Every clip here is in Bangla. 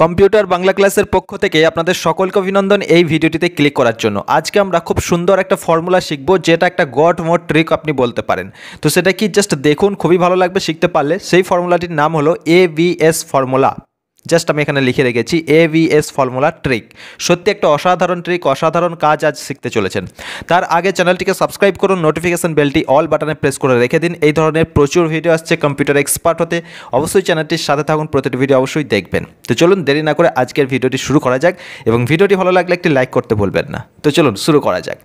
কম্পিউটার বাংলা ক্লাসের পক্ষ থেকে আপনাদের সকলকে অভিনন্দন এই ভিডিওটিতে ক্লিক করার জন্য। আজকে আমরা খুব সুন্দর একটা ফর্মুলা শিখব, যেটা একটা গড মোড ট্রিক আপনি বলতে পারেন। তো সেটা কি জাস্ট দেখুন, খুবই ভালো লাগবে শিখতে পারলে। সেই ফর্মুলাটির নাম হলো AVS ফর্মুলা। জাস্ট আমি এখানে লিখে রেখেছি AVS ফর্মুলা ট্রিক। সত্যি একটা অসাধারণ ট্রিক, অসাধারণ কাজ আজ শিখতে চলেছেন। তার আগে চ্যানেলটিকে সাবস্ক্রাইব করুন, নোটিফিকেশন বেলটি অল বাটনে প্রেস করে রেখে দিন। এই ধরনের প্রচুর ভিডিও আসছে কম্পিউটার এক্সপার্ট হতে। অবশ্যই চ্যানেলটির সাথে থাকুন, প্রতিটি ভিডিও অবশ্যই দেখবেন। তো চলুন দেরি না করে আজকের ভিডিওটি শুরু করা যাক, এবং ভিডিওটি ভালো লাগলে একটি লাইক করতে ভুলবেন না। তো চলুন শুরু করা যাক।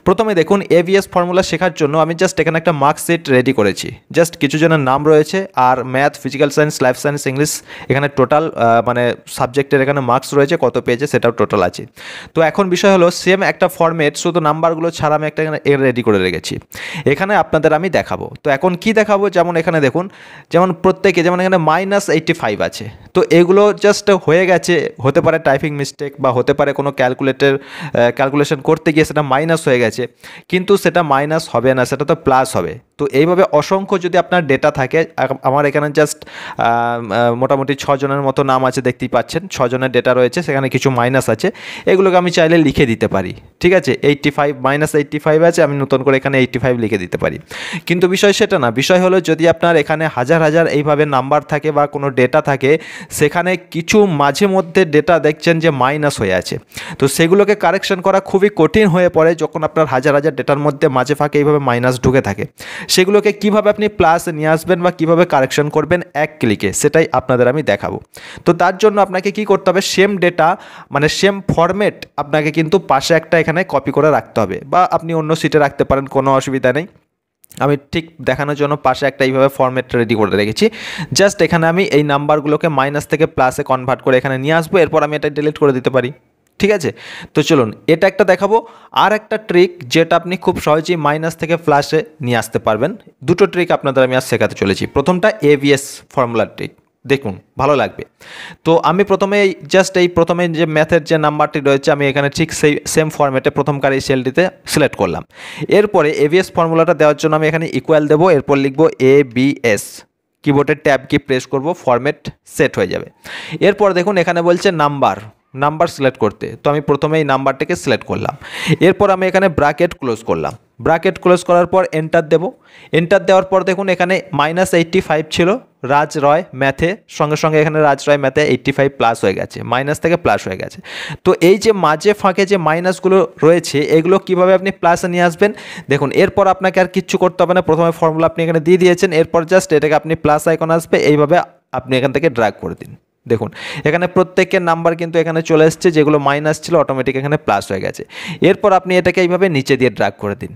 প্রথমে দেখুন, AVS ফর্মুলা শেখার জন্য আমি জাস্ট এখানে একটা মার্কশিট রেডি করেছি। জাস্ট কিছু জনের নাম রয়েছে, আর math, physical science, life science, English, এখানে টোটাল মানে সাবজেক্টের এখানে মার্কস রয়েছে, কত পেয়েছে সেটাও টোটাল আছে। তো এখন বিষয় হলো, সেম একটা ফরম্যাট, শুধু নাম্বারগুলো ছাড়া আমি একটা রেডি করে রেখেছি। এখানে আপনাদের আমি দেখাবো। তো এখন কি দেখাবো, যেমন এখানে দেখুন, যেমন প্রত্যেকে, যেমন এখানে -85 আছে। তো এগুলো জাস্ট হয়ে গেছে, হতে পারে টাইপিং মিস্টেক, বা হতে পারে কোনো ক্যালকুলেশন করতে গিয়ে সেটা মাইনাস হয়ে গেছে, কিন্তু সেটা মাইনাস হবে না, সেটা তো প্লাস হবে। তো এইভাবে অসংখ্য যদি আপনার ডেটা থাকে, আমার এখানে জাস্ট মোটামুটি 6 জনের মতো নাম আছে, দেখতেই পাচ্ছেন 6 জনের ডেটা রয়েছে, সেখানে কিছু মাইনাস আছে, এগুলোকে আমি চাইলে লিখে দিতে পারি। ঠিক আছে, 85 -85 আছে, আমি নতুন করে এখানে 85 লিখে দিতে পারি। কিন্তু বিষয় সেটা না, বিষয় হলো যদি আপনার এখানে হাজার হাজার এইভাবে নাম্বার থাকে বা কোনো ডেটা থাকে, সেখানে কিছু মাঝে মধ্যে ডেটা দেখছেন যে মাইনাস হয়ে আছে, তো সেগুলোকে কারেকশন করা খুবই কঠিন হয়ে পড়ে যখন আপনার হাজার হাজার ডেটার মধ্যে মাঝে ফাঁকে এইভাবে মাইনাস ঢুকে থাকে। সেগুলোকে কিভাবে আপনি প্লাস নিয়ে আসবেন বা কিভাবে কারেকশন করবেন এক ক্লিকে, সেটাই আপনাদের আমি দেখাবো। তো তার জন্য আপনাকে কি করতে হবে, সেম ডেটা মানে সেম ফরম্যাট আপনাকে কিন্তু পাশে একটা এখানে কপি করে রাখতে হবে, বা আপনি অন্য সিটে রাখতে পারেন, কোনো অসুবিধা নেই। আমি ঠিক দেখানোর জন্য পাশে একটা এইভাবে ফরম্যাট রেডি করে রেখেছি। জাস্ট এখানে আমি এই নাম্বারগুলোকে মাইনাস থেকে প্লাসে কনভার্ট করে এখানে নিয়ে আসবো, এরপর আমি এটা ডিলিট করে দিতে পারি। ঠিক আছে, তো চলুন এটা একটা দেখাবো। আর একটা ট্রিক যেটা আপনি খুব সহজেই মাইনাস থেকে প্লাসে নিয়ে আসতে পারবেন। দুটো ট্রিক আপনাদের আমি আজ শেখাতে চলেছি। প্রথমটা AVS ফর্মুলা ট্রিক, দেখুন ভালো লাগবে। তো আমি প্রথমে যে ম্যাথের যে নাম্বারটি রয়েছে, আমি এখানে ঠিক সেই সেম ফরম্যাটে প্রথমকার এই সেলটিতে সিলেক্ট করলাম। এরপরে AVS ফর্মুলাটা দেওয়ার জন্য আমি এখানে ইকুয়াল দেবো, এরপর লিখবো AVS, কিবোর্ডের ট্যাব কি প্রেস করব, ফরম্যাট সেট হয়ে যাবে। এরপর দেখুন এখানে বলছে নাম্বার সিলেক্ট করতে, তো আমি প্রথমে এই নাম্বারটাকে সিলেক্ট করলাম। এরপর আমি এখানে ব্র্যাকেট ক্লোজ করলাম। ব্র্যাকেট ক্লোজ করার পর এন্টার দেব। এন্টার দেওয়ার পর দেখুন এখানে -85 ছিল রাজ রয় ম্যাথে, সঙ্গে সঙ্গে এখানে রাজ রয় ম্যাথে 85 প্লাস হয়ে গেছে, মাইনাস থেকে প্লাস হয়ে গেছে। তো এই যে মাঝে ফাঁকে যে মাইনাসগুলো রয়েছে, এগুলো কিভাবে আপনি প্লাসে নিয়ে আসবেন দেখুন। এরপর আপনাকে আর কিচ্ছু করতে হবে না, প্রথমে ফর্মুলা আপনি এখানে দিয়ে দিয়েছেন, এরপর জাস্ট এটাকে আপনি প্লাস আইকন আসবে, এইভাবে আপনি এখান থেকে ড্র্যাগ করে দিন। দেখুন এখানে প্রত্যেকের নাম্বার কিন্তু এখানে চলে এসছে, যেগুলো মাইনাস ছিল অটোমেটিক এখানে প্লাস হয়ে গেছে। এরপর আপনি এটাকে এইভাবে নিচে দিয়ে ড্র্যাগ করে দিন।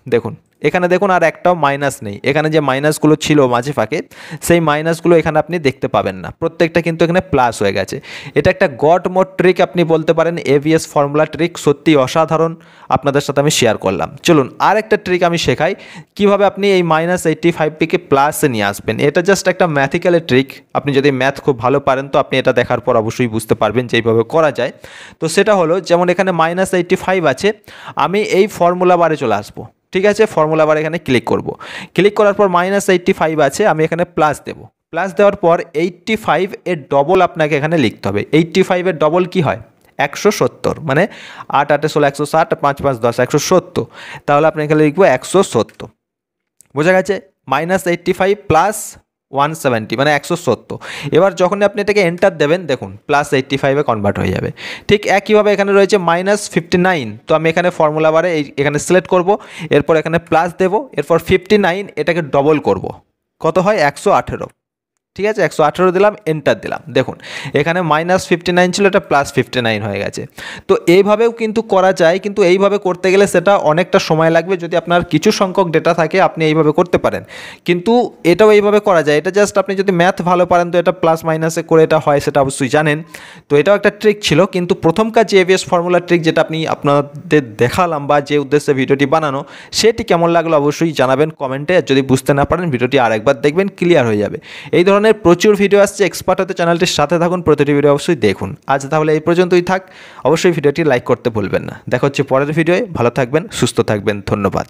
দেখুন এখানে দেখুন আর একটাও মাইনাস নেই, এখানে যে মাইনাসগুলো ছিল মাঝে ফাঁকে, সেই মাইনাসগুলো এখানে আপনি দেখতে পাবেন না, প্রত্যেকটা কিন্তু এখানে প্লাস হয়ে গেছে। এটা একটা গড মোড ট্রিক আপনি বলতে পারেন, AVS ফর্মুলা ট্রিক, সত্যি অসাধারণ, আপনাদের সাথে আমি শেয়ার করলাম। চলুন আর একটা ট্রিক আমি শেখাই, কিভাবে আপনি এই -85টিকে প্লাসে নিয়ে আসবেন। এটা জাস্ট একটা ম্যাথিক্যালের ট্রিক, আপনি যদি ম্যাথ খুব ভালো পারেন তো আপনি এটা দেখার পর অবশ্যই বুঝতে পারবেন যে এইভাবে করা যায়। তো সেটা হলো, যেমন এখানে -85 আছে, আমি এই ফর্মুলা বারে চলে আসবো। ঠিক আছে, ফর্মুলা বার এখানে ক্লিক করব। ক্লিক করার পর -85 আছে, আমি এখানে প্লাস দেব। প্লাস দেওয়ার পর 85 এর ডবল আপনাকে এখানে লিখতে হবে। 85 এর ডবল কি হয়, 170, মানে 8 8 16 160, 5 5 10 170, তাহলে আপনি এখানে লিখবো 170। বোঝা গেছে, -85 প্লাস 170 মানে 170। এবার যখনই আপনি এটাকে এন্টার দেবেন, দেখুন +85-এ কনভার্ট হয়ে যাবে। ঠিক একইভাবে এখানে রয়েছে -59, তো আমি এখানে ফর্মুলা বারে এখানে সিলেক্ট করব, এরপর এখানে প্লাস দেব, এরপর 59 এটাকে ডবল করব, কত হয় 118। ঠিক আছে, 118 দিলাম, এন্টার দিলাম। দেখুন এখানে -59 ছিল, এটা +59 হয়ে গেছে। তো এইভাবেও কিন্তু করা যায়, কিন্তু এইভাবে করতে গেলে সেটা অনেকটা সময় লাগবে। যদি আপনার কিছু সংখ্যক ডেটা থাকে আপনি এইভাবে করতে পারেন, কিন্তু এটাও এইভাবে করা যায়। এটা জাস্ট আপনি যদি ম্যাথ ভালো পারেন তো এটা প্লাস মাইনাসে করে এটা হয়, সেটা অবশ্যই জানেন। তো এটাও একটা ট্রিক ছিল, কিন্তু প্রথমকার যে AVS ফর্মুলা ট্রিক যেটা আপনাদের দেখালাম বা যে উদ্দেশ্যে ভিডিওটি বানানো, সেটি কেমন লাগলো অবশ্যই জানাবেন কমেন্টে। যদি বুঝতে না পারেন ভিডিওটি আরেকবার দেখবেন, ক্লিয়ার হয়ে যাবে। এই ধরনের প্রচুর ভিডিও আসছে এক্সপার্ট হতে, চ্যানেলটির সাথে থাকুন, প্রতিটি ভিডিও অবশ্যই দেখুন। আজ তাহলে এই পর্যন্তই থাক, অবশ্যই ভিডিওটি লাইক করতে ভুলবেন না। দেখা হচ্ছে পরের ভিডিওয়ে, ভালো থাকবেন, সুস্থ থাকবেন, ধন্যবাদ।